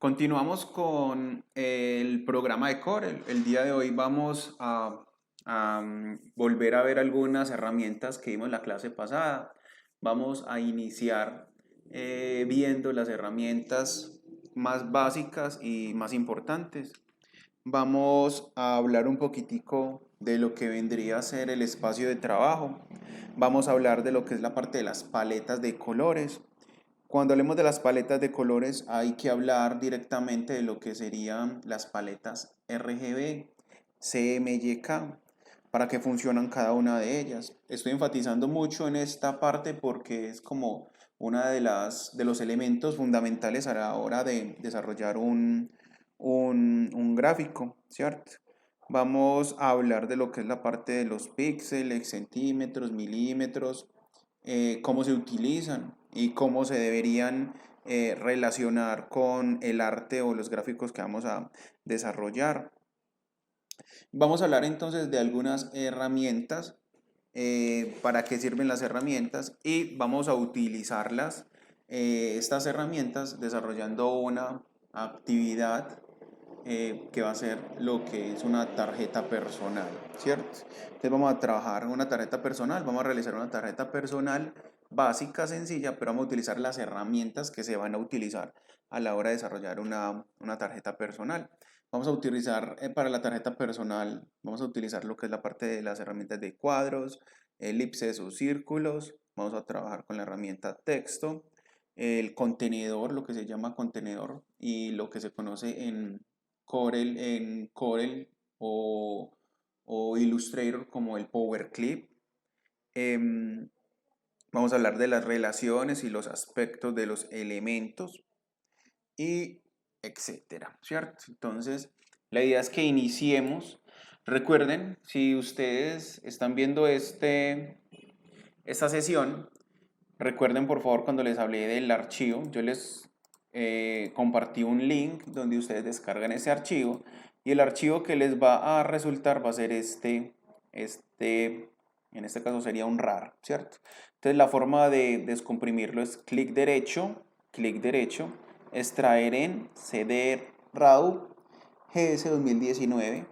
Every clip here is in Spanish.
Continuamos con el programa de Corel. El día de hoy vamos a volver a ver algunas herramientas que vimos en la clase pasada. Vamos a iniciar viendo las herramientas más básicas y más importantes. Vamos a hablar un poquitico de lo que vendría a ser el espacio de trabajo. Vamos a hablar de lo que es la parte de las paletas de colores. Cuando hablemos de las paletas de colores, hay que hablar directamente de lo que serían las paletas RGB, CMYK, para qué funcionan cada una de ellas. Estoy enfatizando mucho en esta parte porque es como una de los elementos fundamentales a la hora de desarrollar un gráfico, ¿cierto? Vamos a hablar de lo que es la parte de los píxeles, centímetros, milímetros, cómo se utilizan y cómo se deberían relacionar con el arte o los gráficos que vamos a desarrollar. Vamos a hablar entonces de algunas herramientas, para qué sirven las herramientas y vamos a utilizarlas, estas herramientas, desarrollando una actividad que va a ser lo que es una tarjeta personal, ¿cierto? Entonces vamos a trabajar en una tarjeta personal, vamos a realizar una tarjeta personal básica, sencilla, pero vamos a utilizar las herramientas que se van a utilizar a la hora de desarrollar una tarjeta personal. Vamos a utilizar para la tarjeta personal, vamos a utilizar lo que es la parte de las herramientas de cuadros, elipses o círculos. Vamos a trabajar con la herramienta texto, el contenedor, lo que se llama contenedor y lo que se conoce en Corel o Illustrator como el Power Clip. Em, Vamos a hablar de las relaciones y los aspectos de los elementos y etcétera, ¿cierto? Entonces, la idea es que iniciemos. Recuerden, si ustedes están viendo esta sesión, recuerden por favor cuando les hablé del archivo, yo les compartí un link donde ustedes descargan ese archivo y el archivo que les va a resultar va a ser en este caso sería un RAR, ¿cierto? Entonces la forma de descomprimirlo es clic derecho, extraer en CD RAW GS 2019.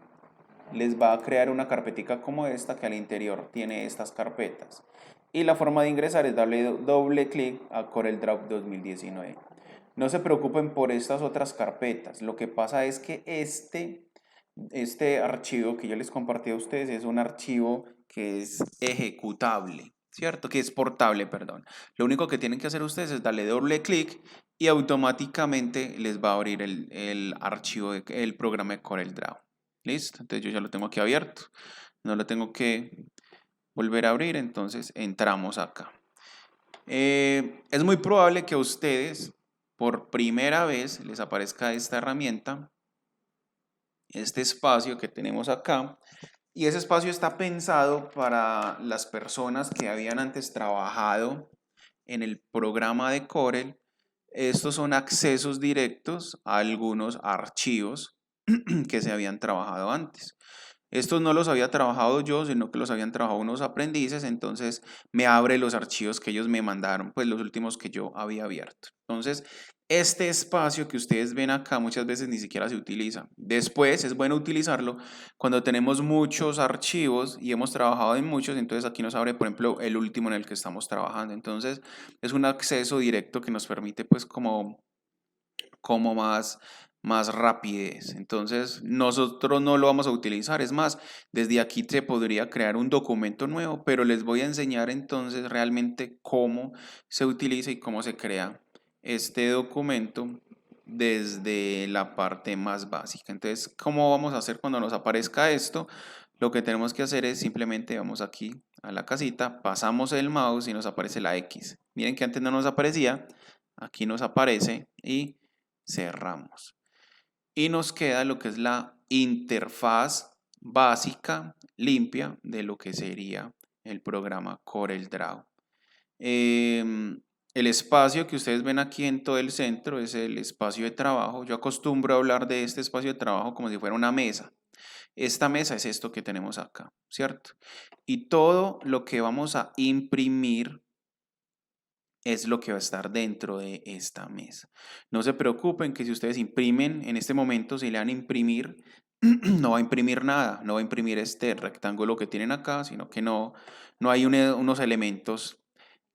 Les va a crear una carpetica como esta que al interior tiene estas carpetas. Y la forma de ingresar es darle doble clic a CorelDRAW 2019. No se preocupen por estas otras carpetas. Lo que pasa es que este archivo que yo les compartí a ustedes es un archivo que es ejecutable, ¿cierto? Que es portable, perdón. Lo único que tienen que hacer ustedes es darle doble clic y automáticamente les va a abrir el archivo, el programa de CorelDRAW. ¿Listo? Entonces yo ya lo tengo aquí abierto. No lo tengo que volver a abrir, entonces entramos acá. Es muy probable que a ustedes por primera vez les aparezca esta herramienta, este espacio que tenemos acá, y ese espacio está pensado para las personas que habían antes trabajado en el programa de Corel. Estos son accesos directos a algunos archivos que se habían trabajado antes. Estos no los había trabajado yo, sino que los habían trabajado unos aprendices, entonces me abre los archivos que ellos me mandaron, pues los últimos que yo había abierto. Entonces, este espacio que ustedes ven acá muchas veces ni siquiera se utiliza. Después es bueno utilizarlo cuando tenemos muchos archivos y hemos trabajado en muchos, entonces aquí nos abre, por ejemplo, el último en el que estamos trabajando. Entonces, es un acceso directo que nos permite pues como más rapidez. Entonces, nosotros no lo vamos a utilizar. Es más, desde aquí se podría crear un documento nuevo, pero les voy a enseñar entonces realmente cómo se utiliza y cómo se crea este documento desde la parte más básica. Entonces, ¿cómo vamos a hacer cuando nos aparezca esto? Lo que tenemos que hacer es simplemente vamos aquí a la casita, pasamos el mouse y nos aparece la X. Miren que antes no nos aparecía, aquí nos aparece y cerramos. Y nos queda lo que es la interfaz básica, limpia, de lo que sería el programa CorelDRAW. El espacio que ustedes ven aquí en todo el centro es el espacio de trabajo. Yo acostumbro a hablar de este espacio de trabajo como si fuera una mesa. Esta mesa es esto que tenemos acá, ¿cierto? Y todo lo que vamos a imprimir es lo que va a estar dentro de esta mesa. No se preocupen que si ustedes imprimen en este momento, si le dan a imprimir, no va a imprimir nada, no va a imprimir este rectángulo que tienen acá, sino que no hay unos elementos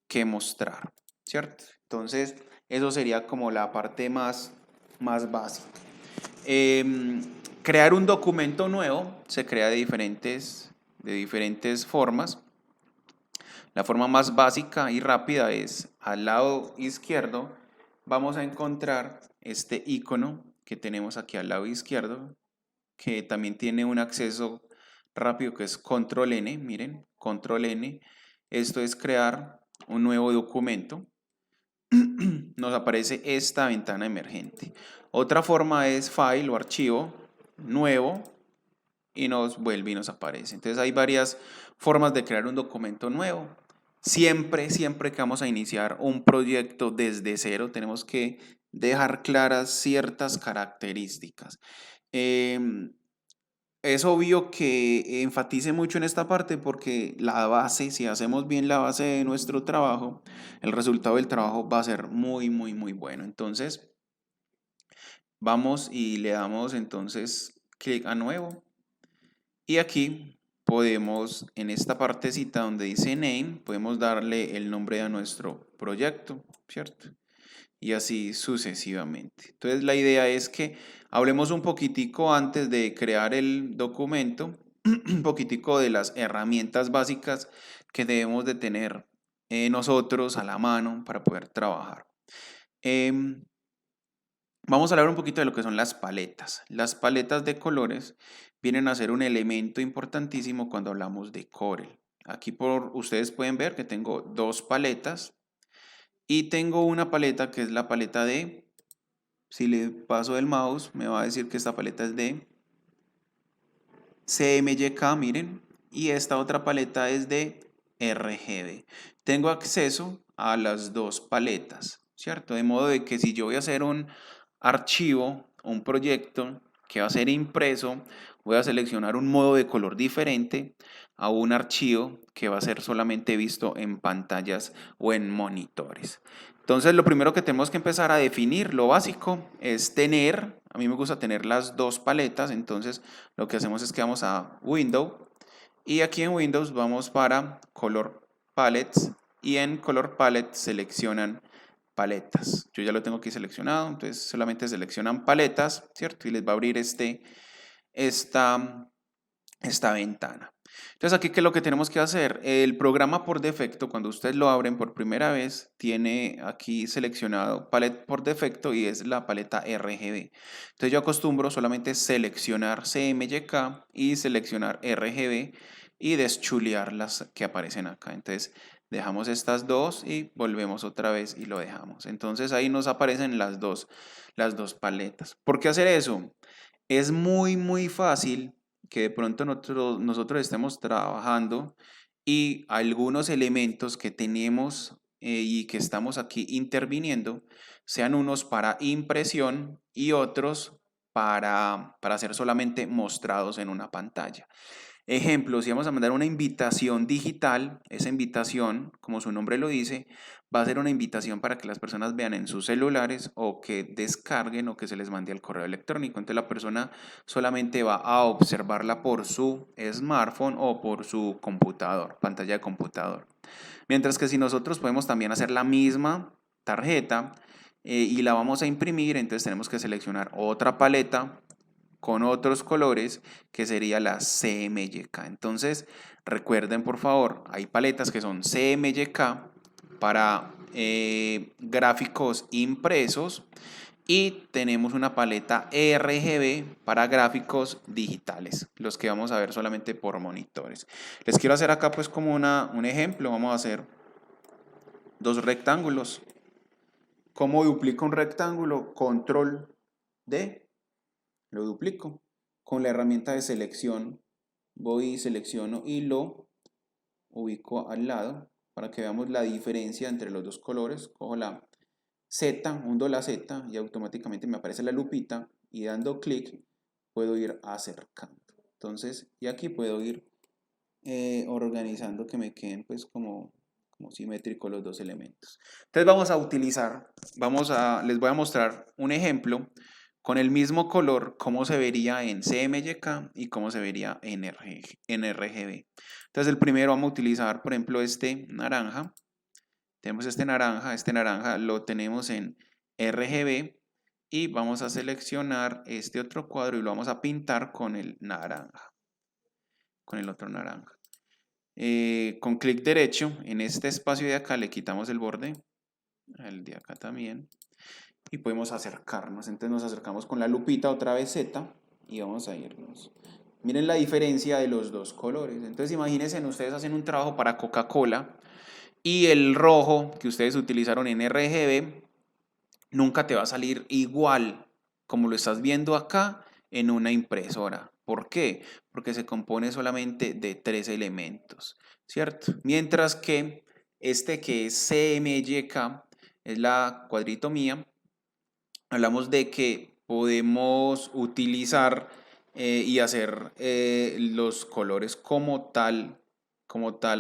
que mostrar, ¿cierto? Entonces, eso sería como la parte más básica. Crear un documento nuevo se crea de diferentes formas. La forma más básica y rápida es al lado izquierdo vamos a encontrar este icono que tenemos aquí al lado izquierdo, que también tiene un acceso rápido que es control N, miren, control N. Esto es crear un nuevo documento. Nos aparece esta ventana emergente. Otra forma es file o archivo, nuevo, y nos vuelve y nos aparece. Entonces hay varias formas de crear un documento nuevo. Siempre que vamos a iniciar un proyecto desde cero, tenemos que dejar claras ciertas características. Es obvio que enfatice mucho en esta parte porque la base, si hacemos bien la base de nuestro trabajo, el resultado del trabajo va a ser muy bueno. Entonces, vamos y le damos entonces clic a nuevo. Y aquí podemos, en esta partecita donde dice name, podemos darle el nombre a nuestro proyecto, ¿cierto? Y así sucesivamente. Entonces la idea es que hablemos un poquitico antes de crear el documento, un poquitico de las herramientas básicas que debemos de tener nosotros a la mano para poder trabajar. Em, Vamos a hablar un poquito de lo que son las paletas. Las paletas de colores vienen a ser un elemento importantísimo cuando hablamos de Corel. Aquí ustedes pueden ver que tengo dos paletas y tengo una paleta que es la paleta de, si le paso el mouse me va a decir que esta paleta es de CMYK, miren, y esta otra paleta es de RGB. Tengo acceso a las dos paletas, ¿cierto? De modo de que si yo voy a hacer un archivo, un proyecto que va a ser impreso, voy a seleccionar un modo de color diferente a un archivo que va a ser solamente visto en pantallas o en monitores. Entonces, lo primero que tenemos que empezar a definir, lo básico, es tener, a mí me gusta tener las dos paletas, entonces lo que hacemos es que vamos a Window y aquí en Windows vamos para Color Palettes y en Color Palette seleccionan paletas. Yo ya lo tengo aquí seleccionado, entonces solamente seleccionan paletas, ¿cierto? Y les va a abrir esta ventana. Entonces aquí, ¿qué es lo que tenemos que hacer? El programa por defecto, cuando ustedes lo abren por primera vez, tiene aquí seleccionado palette por defecto y es la paleta RGB. Entonces yo acostumbro solamente seleccionar CMYK y seleccionar RGB y deschulear las que aparecen acá. Entonces dejamos estas dos y volvemos otra vez y lo dejamos. Entonces ahí nos aparecen las dos paletas. ¿Por qué hacer eso? Es muy fácil que de pronto nosotros estemos trabajando y algunos elementos que tenemos y que estamos aquí interviniendo sean unos para impresión y otros para ser solamente mostrados en una pantalla. Ejemplo, si vamos a mandar una invitación digital, esa invitación, como su nombre lo dice, va a ser una invitación para que las personas vean en sus celulares o que descarguen o que se les mande al correo electrónico. Entonces la persona solamente va a observarla por su smartphone o por su computador, pantalla de computador. Mientras que si nosotros podemos también hacer la misma tarjeta y la vamos a imprimir, entonces tenemos que seleccionar otra paleta con otros colores que sería la CMYK. Entonces, recuerden por favor, hay paletas que son CMYK para gráficos impresos y tenemos una paleta RGB para gráficos digitales, los que vamos a ver solamente por monitores. Les quiero hacer acá pues como un ejemplo, vamos a hacer dos rectángulos. ¿Cómo duplico un rectángulo? Control D, lo duplico. Con la herramienta de selección voy y selecciono y lo ubico al lado para que veamos la diferencia entre los dos colores. Cojo la Z, hundo la Z y automáticamente me aparece la lupita y dando clic puedo ir acercando. Entonces, y aquí puedo ir organizando que me queden pues como como simétrico los dos elementos. Entonces vamos a utilizar, les voy a mostrar un ejemplo con el mismo color, cómo se vería en CMYK y cómo se vería en RGB. Entonces el primero vamos a utilizar, por ejemplo, este naranja. Tenemos este naranja lo tenemos en RGB y vamos a seleccionar este otro cuadro y lo vamos a pintar con el naranja, con el otro naranja. Con clic derecho en este espacio de acá le quitamos el borde, el de acá también, y podemos acercarnos. Entonces nos acercamos con la lupita otra vez Z y vamos a irnos. Miren la diferencia de los dos colores. Entonces imagínense, ustedes hacen un trabajo para Coca-Cola y el rojo que ustedes utilizaron en RGB nunca te va a salir igual como lo estás viendo acá en una impresora. ¿Por qué? Porque se compone solamente de 3 elementos, ¿cierto? Mientras que este que es CMYK, es la cuadritomía, hablamos de que podemos utilizar y hacer los colores como tal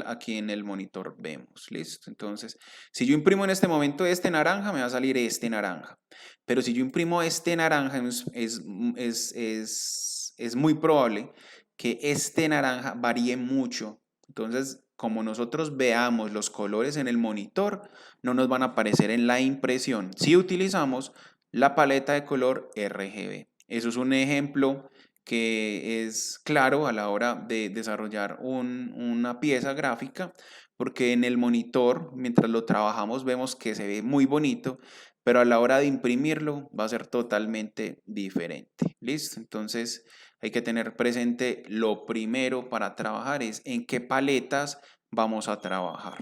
aquí en el monitor vemos, ¿listo? Entonces, si yo imprimo en este momento este naranja, me va a salir este naranja. Pero si yo imprimo este naranja, es muy probable que este naranja varíe mucho. Entonces, como nosotros veamos los colores en el monitor, no nos van a aparecer en la impresión si utilizamos la paleta de color RGB. Eso es un ejemplo que es claro a la hora de desarrollar una pieza gráfica, porque en el monitor, mientras lo trabajamos, vemos que se ve muy bonito, pero a la hora de imprimirlo va a ser totalmente diferente. ¿Listo? Entonces hay que tener presente lo primero para trabajar es en qué paletas vamos a trabajar.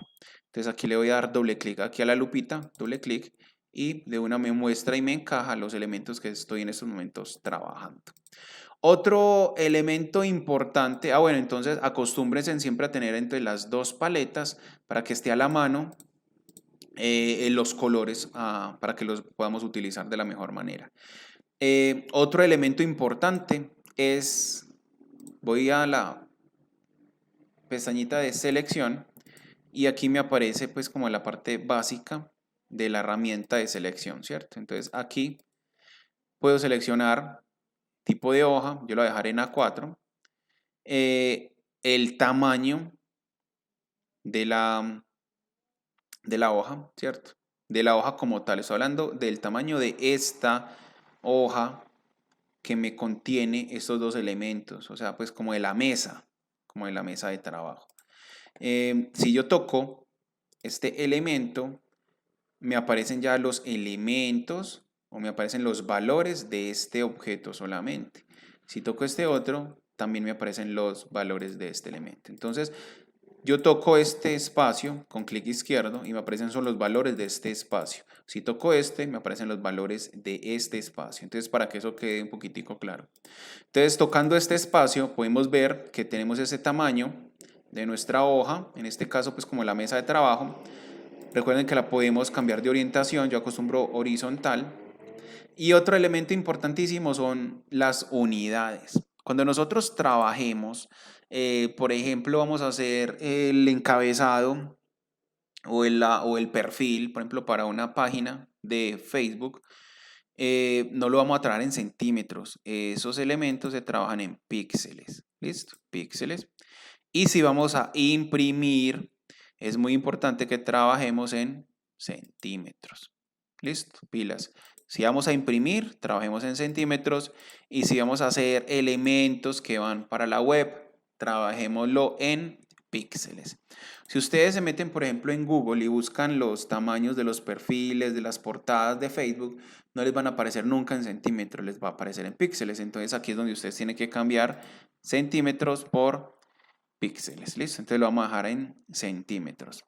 Entonces aquí le voy a dar doble clic aquí a la lupita, doble clic, y de una me muestra y me encaja los elementos que estoy en estos momentos trabajando. Otro elemento importante, bueno, entonces acostúmbrense siempre a tener entre las dos paletas para que esté a la mano los colores para que los podamos utilizar de la mejor manera. Otro elemento importante es, voy a la pestañita de selección y aquí me aparece pues como la parte básica de la herramienta de selección, ¿cierto? Entonces aquí puedo seleccionar tipo de hoja, yo lo voy a dejar en A4, el tamaño de la hoja, ¿cierto? De la hoja como tal, estoy hablando del tamaño de esta hoja que me contiene estos dos elementos, o sea, pues como de la mesa de trabajo. Si yo toco este elemento, me aparecen ya los elementos o me aparecen los valores de este objeto solamente. Si toco este otro, también me aparecen los valores de este elemento. Entonces, yo toco este espacio con clic izquierdo y me aparecen son los valores de este espacio. Si toco este, me aparecen los valores de este espacio. Entonces, para que eso quede un poquitico claro. Entonces, tocando este espacio, podemos ver que tenemos ese tamaño de nuestra hoja, en este caso, pues como la mesa de trabajo. Recuerden que la podemos cambiar de orientación, yo acostumbro horizontal. Y otro elemento importantísimo son las unidades. Cuando nosotros trabajemos, por ejemplo, vamos a hacer el encabezado o el perfil, por ejemplo, para una página de Facebook, no lo vamos a trabajar en centímetros. Esos elementos se trabajan en píxeles. ¿Listo? Píxeles. Y si vamos a imprimir, es muy importante que trabajemos en centímetros. ¿Listo? Pilas. Si vamos a imprimir, trabajemos en centímetros. Y si vamos a hacer elementos que van para la web, trabajémoslo en píxeles. Si ustedes se meten, por ejemplo, en Google y buscan los tamaños de los perfiles, de las portadas de Facebook, no les van a aparecer nunca en centímetros, les va a aparecer en píxeles. Entonces aquí es donde ustedes tienen que cambiar centímetros por píxeles. ¿Listo? Entonces lo vamos a dejar en centímetros.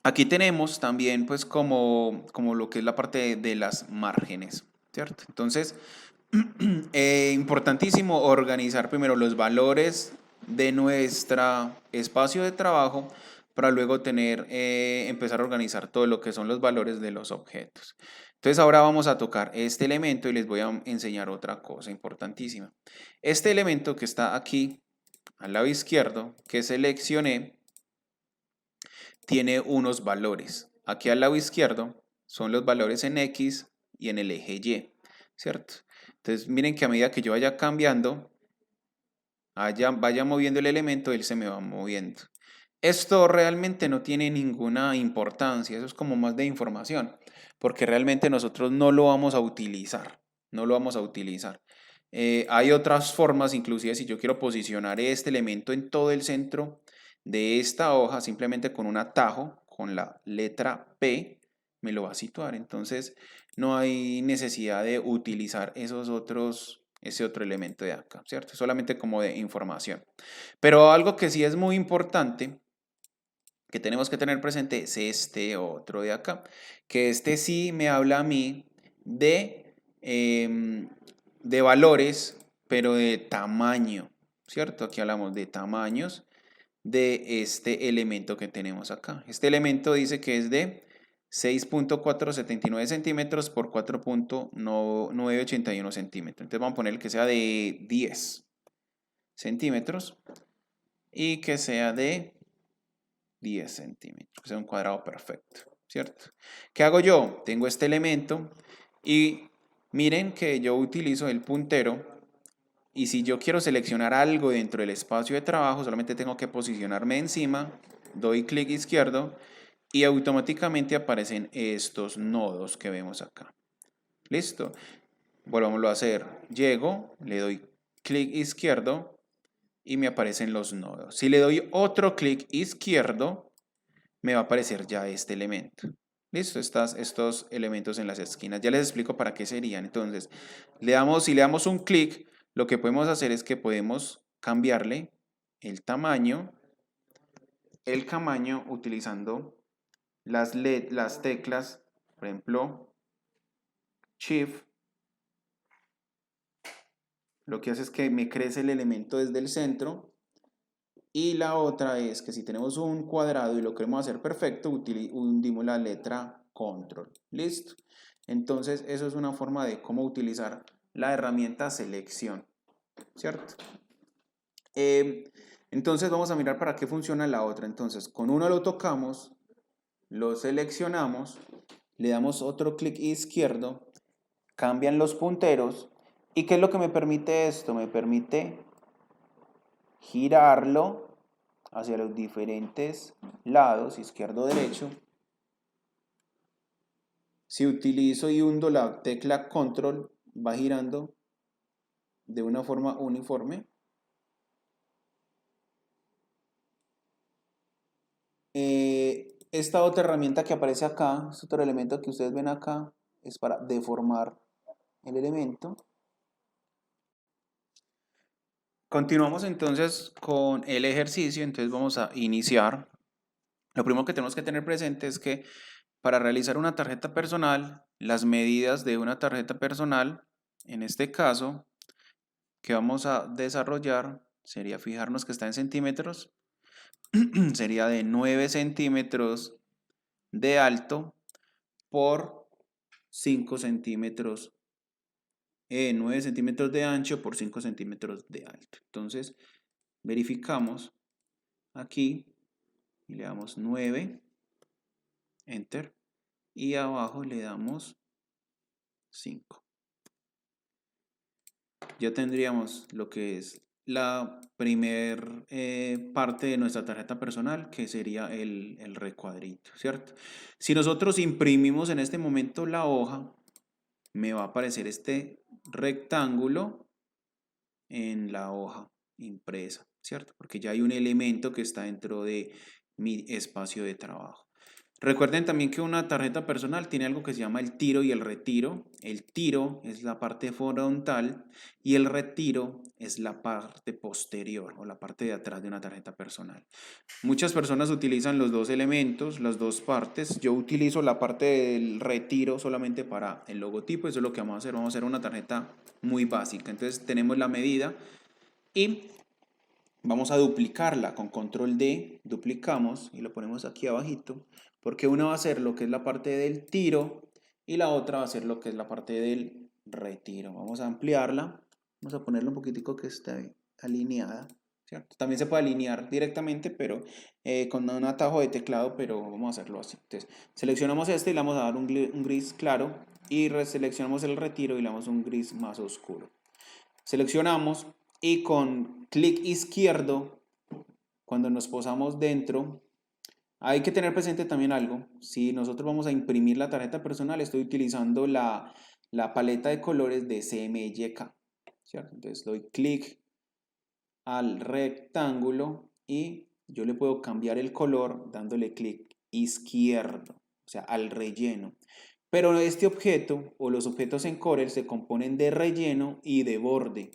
Aquí tenemos también pues como lo que es la parte de las márgenes, ¿cierto? Entonces, importantísimo organizar primero los valores de nuestro espacio de trabajo para luego empezar a organizar todo lo que son los valores de los objetos. Entonces ahora vamos a tocar este elemento y les voy a enseñar otra cosa importantísima. Este elemento que está aquí al lado izquierdo, que seleccioné, tiene unos valores. Aquí al lado izquierdo son los valores en X y en el eje Y, ¿cierto? Entonces miren que a medida que yo vaya cambiando, vaya moviendo el elemento, él se me va moviendo. Esto realmente no tiene ninguna importancia, eso es como más de información, porque realmente nosotros no lo vamos a utilizar, no lo vamos a utilizar. Hay otras formas, inclusive si yo quiero posicionar este elemento en todo el centro de esta hoja, simplemente con un atajo, con la letra P, me lo va a situar. Entonces no hay necesidad de utilizar ese otro elemento de acá, ¿cierto? Solamente como de información. Pero algo que sí es muy importante que tenemos que tener presente es este otro de acá, que este sí me habla a mí de valores, pero de tamaño, ¿cierto? Aquí hablamos de tamaños de este elemento que tenemos acá. Este elemento dice que es de 6.479 centímetros por 4.981 centímetros. Entonces vamos a poner que sea de 10 centímetros y que sea de 10 centímetros, que sea un cuadrado perfecto, ¿cierto? ¿Qué hago yo? Tengo este elemento y miren que yo utilizo el puntero y si yo quiero seleccionar algo dentro del espacio de trabajo, solamente tengo que posicionarme encima, doy clic izquierdo y automáticamente aparecen estos nodos que vemos acá. ¿Listo? Volvámoslo a hacer. Llego, le doy clic izquierdo y me aparecen los nodos. Si le doy otro clic izquierdo, me va a aparecer ya este elemento. Listo, estos elementos en las esquinas. Ya les explico para qué serían. Entonces, si le damos un clic, lo que podemos hacer es que podemos cambiarle el tamaño utilizando las teclas, por ejemplo, Shift. Lo que hace es que me crece el elemento desde el centro. Y la otra es que si tenemos un cuadrado y lo queremos hacer perfecto, hundimos la letra control. Listo. Entonces, eso es una forma de cómo utilizar la herramienta selección, ¿cierto? Entonces, vamos a mirar para qué funciona la otra. Entonces, con uno lo tocamos, lo seleccionamos, le damos otro clic izquierdo, cambian los punteros. ¿Y qué es lo que me permite esto? Me permite girarlo hacia los diferentes lados, izquierdo, derecho. Si utilizo y hundo la tecla control, va girando de una forma uniforme. Esta otra herramienta que aparece acá, este otro elemento que ustedes ven acá, es para deformar el elemento. Continuamos entonces con el ejercicio, entonces vamos a iniciar. Lo primero que tenemos que tener presente es que para realizar una tarjeta personal, las medidas de una tarjeta personal, en este caso, que vamos a desarrollar, sería fijarnos que está en centímetros, sería de 9 centímetros de alto por 5 centímetros, 9 centímetros de ancho por 5 centímetros de alto. Entonces, verificamos aquí y le damos 9, enter, y abajo le damos 5. Ya tendríamos lo que es la primer parte de nuestra tarjeta personal, que sería el recuadrito, ¿cierto? Si nosotros imprimimos en este momento la hoja, me va a aparecer este rectángulo en la hoja impresa, ¿cierto? Porque ya hay un elemento que está dentro de mi espacio de trabajo. Recuerden también que una tarjeta personal tiene algo que se llama el tiro y el retiro. El tiro es la parte frontal y el retiro es la parte posterior o la parte de atrás de una tarjeta personal. Muchas personas utilizan los dos elementos, las dos partes. Yo utilizo la parte del retiro solamente para el logotipo. Eso es lo que vamos a hacer. Vamos a hacer una tarjeta muy básica. Entonces tenemos la medida y vamos a duplicarla con control D, duplicamos y lo ponemos aquí abajito, porque una va a ser lo que es la parte del tiro y la otra va a ser lo que es la parte del retiro. Vamos a ampliarla, vamos a ponerle un poquitico que esté alineada, ¿cierto? También se puede alinear directamente, pero con un atajo de teclado, pero vamos a hacerlo así. Entonces, seleccionamos este y le vamos a dar un gris claro y seleccionamos el retiro y le damos un gris más oscuro. Seleccionamos y con clic izquierdo, cuando nos posamos dentro, hay que tener presente también algo. Si nosotros vamos a imprimir la tarjeta personal, estoy utilizando la paleta de colores de CMYK, ¿cierto? Entonces doy clic al rectángulo y yo le puedo cambiar el color dándole clic izquierdo, o sea, al relleno. Pero este objeto o los objetos en Corel se componen de relleno y de borde.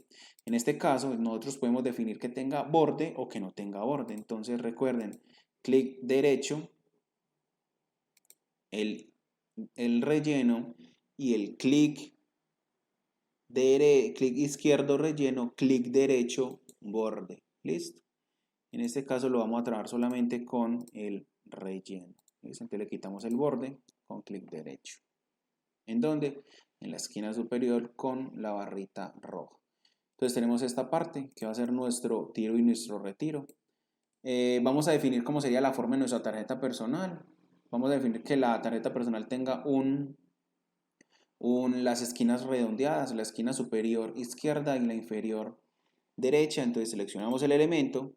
En este caso, nosotros podemos definir que tenga borde o que no tenga borde. Entonces recuerden, clic derecho, el relleno y el clic izquierdo relleno, clic derecho borde. ¿Listo? En este caso lo vamos a trabajar solamente con el relleno. ¿Listo? Entonces le quitamos el borde con clic derecho. ¿En dónde? En la esquina superior con la barrita roja. Entonces tenemos esta parte que va a ser nuestro tiro y nuestro retiro. Vamos a definir cómo sería la forma de nuestra tarjeta personal. Vamos a definir que la tarjeta personal tenga las esquinas redondeadas, la esquina superior izquierda y la inferior derecha. Entonces seleccionamos el elemento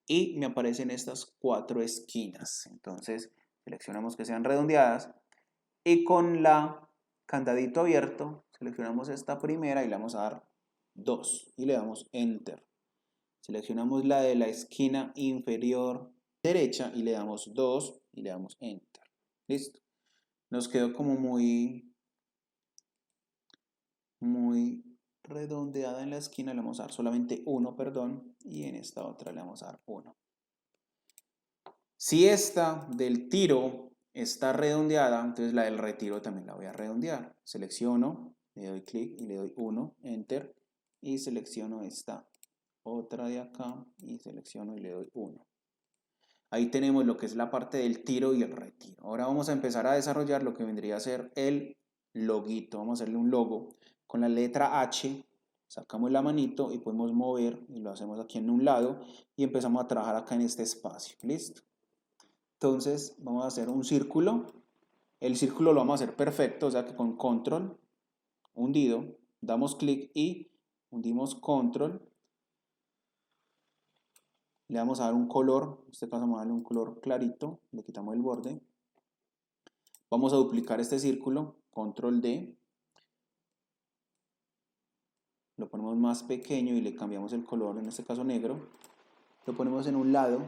y me aparecen estas 4 esquinas. Entonces seleccionamos que sean redondeadas y con la candadito abierto seleccionamos esta primera y le vamos a dar 2 y le damos enter. Seleccionamos la de la esquina inferior derecha y le damos 2 y le damos enter. Listo. Nos quedó como muy redondeada en la esquina, le vamos a dar solamente 1, perdón, y en esta otra le vamos a dar 1. Si esta del tiro está redondeada, entonces la del retiro también la voy a redondear. Selecciono, le doy clic y le doy 1, enter, y selecciono esta otra de acá y selecciono y le doy 1. Ahí tenemos lo que es la parte del tiro y el retiro. Ahora vamos a empezar a desarrollar lo que vendría a ser el loguito. Vamos a hacerle un logo con la letra H. Sacamos la manito y podemos mover y lo hacemos aquí en un lado y empezamos a trabajar acá en este espacio. ¿Listo? Entonces vamos a hacer un círculo. El círculo lo vamos a hacer perfecto, o sea que con control hundido damos clic y hundimos control. Le vamos a dar un color, en este caso vamos a darle un color clarito, le quitamos el borde. Vamos a duplicar este círculo, control D. Lo ponemos más pequeño y le cambiamos el color, en este caso negro. Lo ponemos en un lado.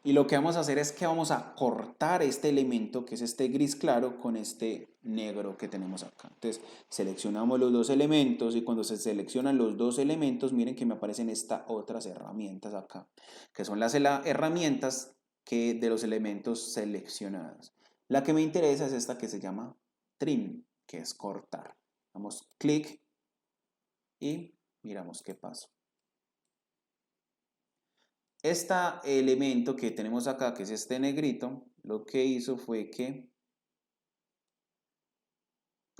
Y lo que vamos a hacer es que vamos a cortar este elemento, que es este gris claro, con este negro que tenemos acá. Entonces, seleccionamos los dos elementos y cuando se seleccionan los dos elementos, miren que me aparecen estas otras herramientas acá, que son las herramientas de los elementos seleccionados. La que me interesa es esta que se llama Trim, que es cortar. Damos clic y miramos qué pasa. Este elemento que tenemos acá, que es este negrito, lo que hizo fue que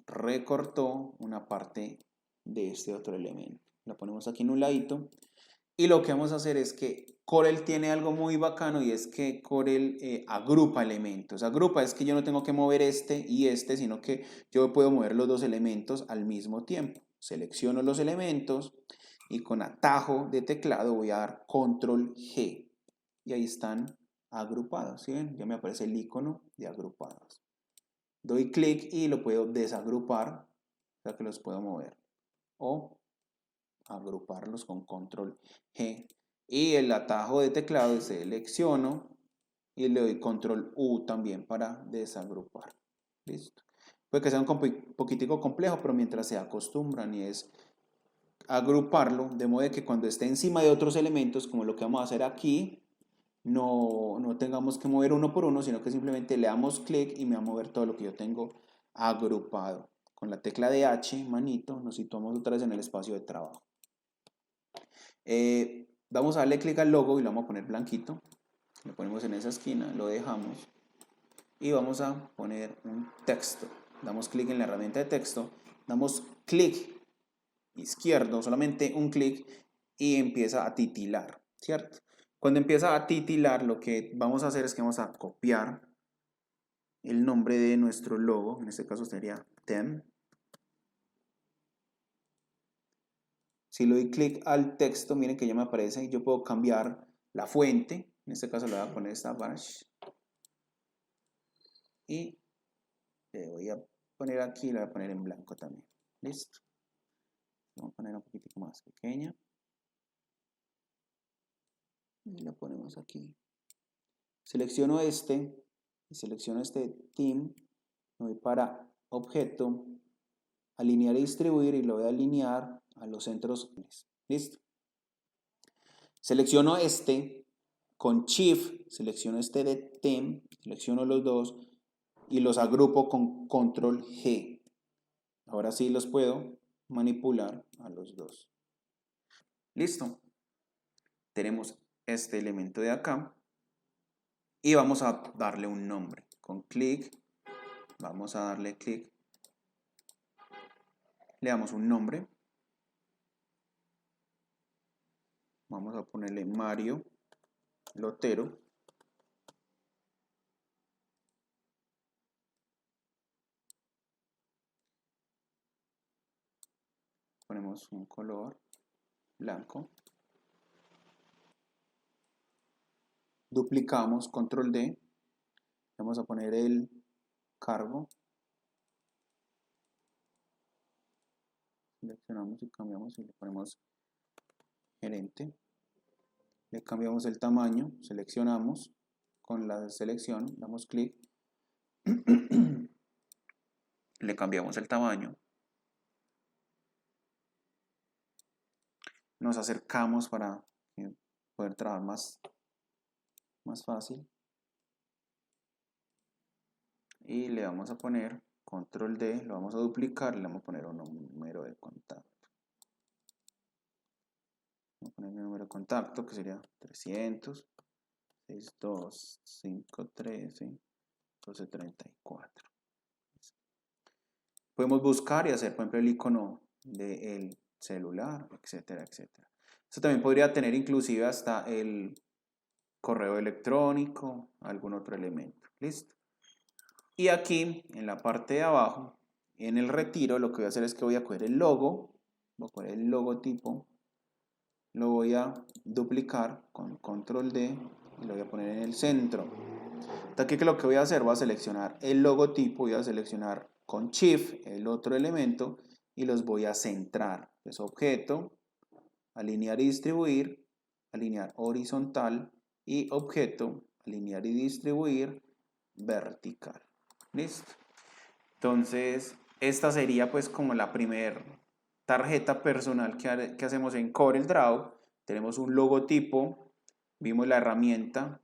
recortó una parte de este otro elemento. La ponemos aquí en un ladito. Y lo que vamos a hacer es que Corel tiene algo muy bacano y es que Corel agrupa elementos. Agrupa es que yo no tengo que mover este y este, sino que yo puedo mover los dos elementos al mismo tiempo. Selecciono los elementos y con atajo de teclado voy a dar control G y ahí están agrupados. ¿Sí ven? Ya me aparece el icono de agrupados. Doy clic y lo puedo desagrupar, o sea que los puedo mover. O agruparlos con control G. Y el atajo de teclado selecciono y le doy control U también para desagrupar. Listo. Puede que sea un poquitico complejo, pero mientras se acostumbran y es agruparlo, de modo que cuando esté encima de otros elementos, como lo que vamos a hacer aquí, no tengamos que mover uno por uno, sino que simplemente le damos clic y me va a mover todo lo que yo tengo agrupado. Con la tecla de H, manito, nos situamos otra vez en el espacio de trabajo. Vamos a darle clic al logo y lo vamos a poner blanquito. Lo ponemos en esa esquina, lo dejamos y vamos a poner un texto. Damos clic en la herramienta de texto, damos clic izquierdo, solamente un clic y empieza a titilar, ¿cierto? Cuando empieza a titilar, lo que vamos a hacer es que vamos a copiar el nombre de nuestro logo, en este caso sería TEM. Si le doy clic al texto, miren que ya me aparece y yo puedo cambiar la fuente, en este caso le voy a poner esta bash y le voy a poner aquí, le voy a poner en blanco también, listo. Vamos a poner un poquitico más pequeña y la ponemos aquí. Selecciono este y selecciono este team, me voy para objeto, alinear y distribuir y lo voy a alinear a los centros, listo. Selecciono este con Shift, selecciono este de Theme, selecciono los dos y los agrupo con Control G. Ahora sí los puedo manipular a los dos. Listo. Tenemos este elemento de acá y vamos a darle un nombre. Con clic, vamos a darle clic, le damos un nombre. Vamos a ponerle Mario Lotero. Ponemos un color blanco. Duplicamos, control D. Vamos a poner el cargo. Seleccionamos y cambiamos y le ponemos gerente. Le cambiamos el tamaño, seleccionamos con la selección, damos clic. Le cambiamos el tamaño. Nos acercamos para poder trabajar más fácil. Y le vamos a poner control D, lo vamos a duplicar, le vamos a poner un número de contacto. Vamos a poner mi número de contacto que sería 300 62 513 1234. Podemos buscar y hacer, por ejemplo, el icono del celular, etcétera, etcétera. Esto también podría tener inclusive hasta el correo electrónico, algún otro elemento. ¿Listo? Y aquí, en la parte de abajo, en el retiro, lo que voy a hacer es que voy a coger el logo, voy a coger el logotipo, lo voy a duplicar con control D y lo voy a poner en el centro. Aquí que lo que voy a hacer, voy a seleccionar el logotipo, voy a seleccionar con Shift el otro elemento y los voy a centrar. Entonces, objeto, alinear y distribuir, alinear horizontal y objeto, alinear y distribuir vertical. ¿Listo? Entonces, esta sería pues como la primera tarjeta personal que hacemos en CorelDRAW. Tenemos un logotipo, vimos la herramienta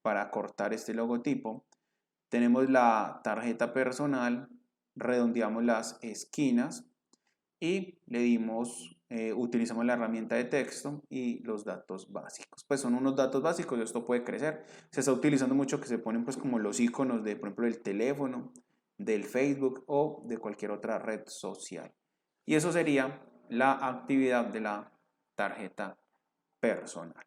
para cortar este logotipo. Tenemos la tarjeta personal, redondeamos las esquinas y le dimos, utilizamos la herramienta de texto y los datos básicos. Pues son unos datos básicos, esto puede crecer. Se está utilizando mucho que se ponen pues como los iconos de, por ejemplo, del teléfono, del Facebook o de cualquier otra red social. Y eso sería la actividad de la tarjeta personal.